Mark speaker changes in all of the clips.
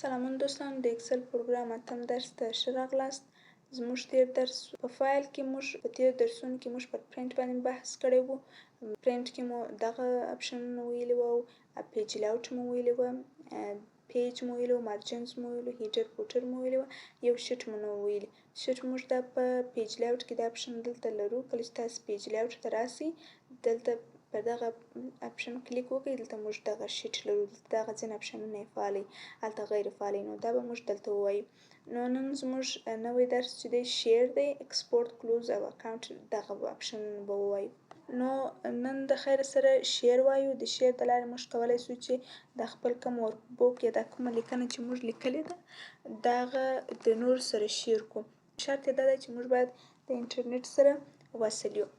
Speaker 1: سلامون دوستان، د اکسل پروګرام اتم درس ته ښه راغلاست. زموږ تیر درس په فایل کې موږ په تیر درسونو کې موږ پر پرنټ باندې بحث کړی وو. پرنټ کې مو دغه اپشنونه ویلي وو، پیج لاوټ مو ویلي وو، پیج مو ویلي وو، مارجنز مو ویلي وو، هیډر فوټر مو ویلي وو، یو شیټ مو نه ویلي. شیټ موږ دا په پیج لاوټ کې دا اپشن دلته لرو. کله چې تاسو پیج لاوټ ته راسئ، دلته په دغه اپشن کلیک وکړئ، دلته موږ دغه شیټ لرو، دغه ځینې اپشنونه یې فعال دي، هلته غیر فعال دي، نو دا به موږ دلته ووایو. نو نن زموږ نوی درس چې دی شیر دی، اکسپورټ، کلوز او اکاونټ دغه اپشنونه به ووایو. نو نن د خیر سره شیر وایو. د شیر د لارې موږ کولی شو چې د خپل کوم ورک بوک یا د کومه لیکنه چې موږ لیکلې ده د هغه د نورو سره شیر کړو. شرط یې دا دی چې موږ باید د انټرنیټ سره وصل یو.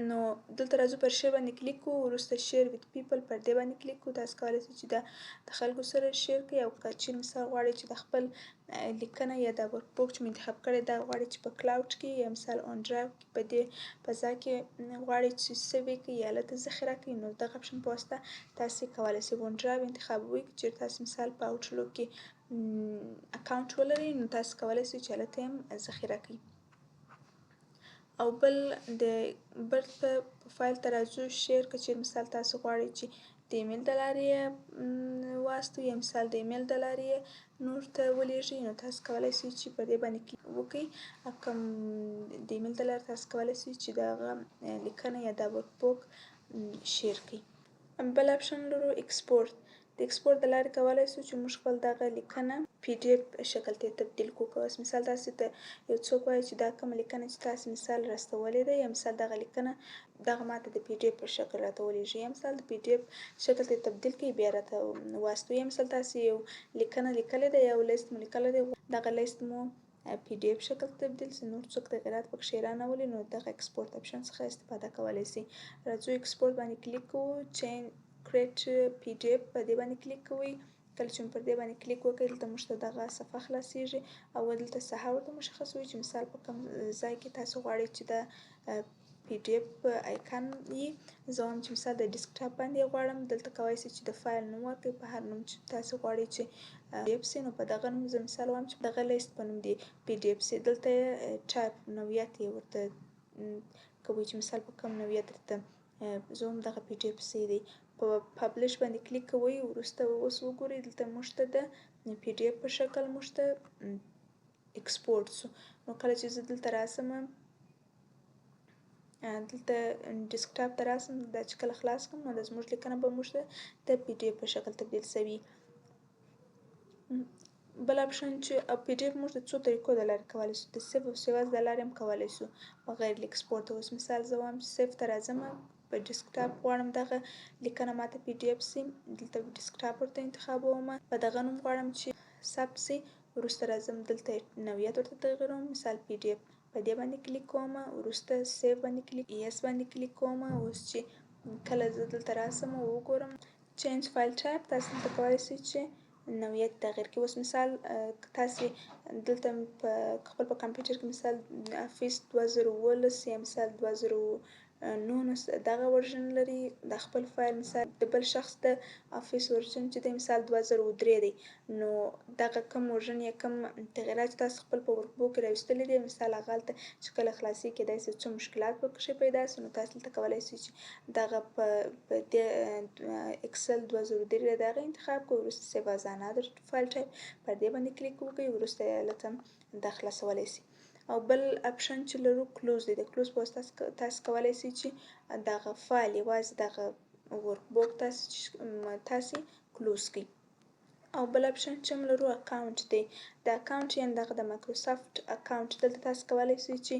Speaker 1: نو دلته راځو پر شیر باندې کلیک کوو، وروسته شیر ویت پیپل پر دې باندې کلیک کوو. تاسو کولی شئ چې دا د خلکو سره شیر کړئ، او که چېرې مثال غواړئ چې د خپل لیکنه یا د ورک بوک چې مو انتخاب کړی دا غواړئ چې په کلاوډ کې یا مثال آن ډرایو کې په دې فضا کې غواړئ چې سیو یې کړئ یا هلته ذخیره کړئ، نو دغه اپشن په واسطه تاسې کولی شئ آن ډرایو انتخابوئ. که چېرې تاسو مثال په آوټلوک کې اکاونټ ولرئ، نو تاسو کولی شئ چې هلته یې هم ذخیره کړئ. او بل په فایل ته راځو شیر، که چېرې مثال تاسو غواړئ چې د ایمیل د لارې یې واستوئ یا مثال د ایمیل د لارې یې نورو ته ولېږئ، نو تاسو کولی شئ چې په دې باندې کلیک وکړئ. کوم د ایمیل د لارې تاسو کولی شئ چې د هغه لیکنه یا د ورک بوک شیر کړئ. بل اپشن لرو اکسپورټ. د اکسپورټ د لارې کولی شو چې موږ خپل دغه لیکنه پی ډي اف شکل ته تبدیل کړو. که اوس مثال تاسې ته یو څوک وایي چې دا کومه لیکنه چې تاسې مثال راستولې ده یا مثال دغه لیکنه دغه ماته د پی ډي اف په شکل راته ولېږئ، یا مثال د پی ډي اف شکل ته تبدیل کړئ بیا راته واستوئ. یا مثال تاسې یو لیکنه لیکلې ده یا یو لیست مو لیکلی دی، دغه لیست مو پی ډي اف شکل ته تبدیل شي، نور څوک تغیرات پکښې رانهولي، نو دغه اکسپورټ اپشن څخه استفاده کولی شئ. راځو اکسپورټ باندې کلیک کوو، چین کریټ پی ډي اف په دې باندې کلیک کوئ. کله چې مو پر دې باندې کلیک وکړئ، دلته موږ ته دغه صفحه خلاصیږي او دلته ساحه ورته مشخصوئ چې مثال په کوم ځای کې تاسو غواړئ چې دا پی ډي اف آیکن وي. زه وایم چې مثال د ډیسکټاپ باندې غواړم. دلته کولی شئ چې د فایل نوم ورکړئ، په هر نوم چې تاسو غواړئ چې پی ډي اف سي، نو په دغه نوم زه مثال وایم چې دغه لیست په نوم دې پی ډي اف سي. دلته ټایپ نوعیت یې ورته کوئ چې مثال په کوم نوعیت درته زه وایم دغه پی ډي اف سي دی. په پبلش باندې کلیک کوئ، وروسته اوس وګورئ دلته موږ ته د پی ډي اف په شکل موږ ته اکسپورټ شو. نو کله چې زه دلته راسم، دلته ډیسکټاپ ته راسم، دا چې کله خلاص کړم نو د زموږ لیکنه به موږ ته د پی ډي اف په شکل تبدیل شوي. بل اپشن چې پی ډي اف موږ د څو طریقو د لارې کولی شو، د سیو او سیواز د لارې هم کولی شو بغیر له اکسپورټه. اوس مثال زه وایم چې سیو ته راځم، په ډیسکټاپ غواړم دغه لیکنه ماته پی ډي اف سي، دلته ډیسکټاپ ورته انتخابوم، په دغه نوم غواړم چې ثبت سي. وروسته راځم دلته نوعیت ورته تغییروم، مثال پی ډي اف، په دې باندې کلیک کوم، وروسته سیو باندې کلیک یس باندې کلیک کوم. اوس چې کله زه دلته راسم او وګورم چینج فایل ټایپ، تاسو دلته کولی شئ چې نوعیت تغییر کړئ. اوس مثال تاسې دلته په خپل په کمپیوټر کې مثال افیس 2019 یا مثال 2019 دغه ورژن لري د خپل فایل، مثال د بل شخص د افیس ورژن چې دی مثال 2003 دی، نو دغه کوم ورژن یا کوم تغییرات چې تاسو خپل په ورک بوک کې راویستلي دي، مثال هغه هلته چې کله خلاصي کیدای شي څه مشکلات پکښې پیدا شي، نو تاسو دلته کولی شئ چې دغه په دې اکسل 2003 د هغه انتخاب کړئ، وروسته سیو از انادر فایل ټایپ پر دې باندې کلیک وکړئ، وروسته یې هلته دا خلاصولی شئ. او بل اپشن چې لرو کلوز دی. د کلوز په واسطه تاسو کولی شئ چې دغه فایل یوازې دغه ورک بوک تاسې کلوز کړئ. او بل اپشن چې هم لرو اکاونټ دی. د اکاونټ یعنې دغه د مایکروسافټ اکاونټ، دلته تاسو کولی شئ چې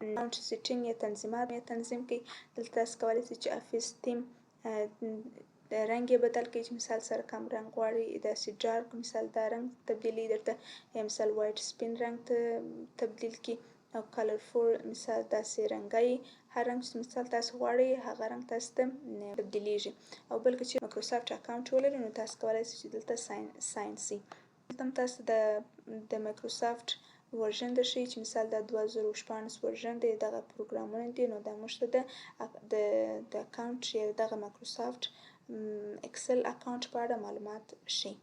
Speaker 1: اکاونټ سیټینګ یا تنظیمات یې تنظیم کړئ. دلته تاسو کولی شئ چې افیس تیم رنګ یې بدل کړئ، چې مثال سره کوم رنګ غواړئ داسې ډارک مثال دا رنګ تبدیلوي درته، یا مثال وایټ سپین رنګ ته تبدیل کړي، او کلرفول مثال داسې رنګی هر رنګ چې مثال تاسو غواړئ هغه رنګ تاسو ته تبدیلیږي. او بل که چې مایکروسافټ اکاونټ ولرئ، نو تاسو کولی شئ چې دلته ساین شئ. دلته هم تاسو د مایکروسافټ ورژن درښیي چې مثال دا 2014 ورژن دی، دغه پروګرامونه دي، نو دا موږ ته د اکاونټ یا دغه مایکروسافټ اکسل اکاونټ په اړه معلومات ښیي.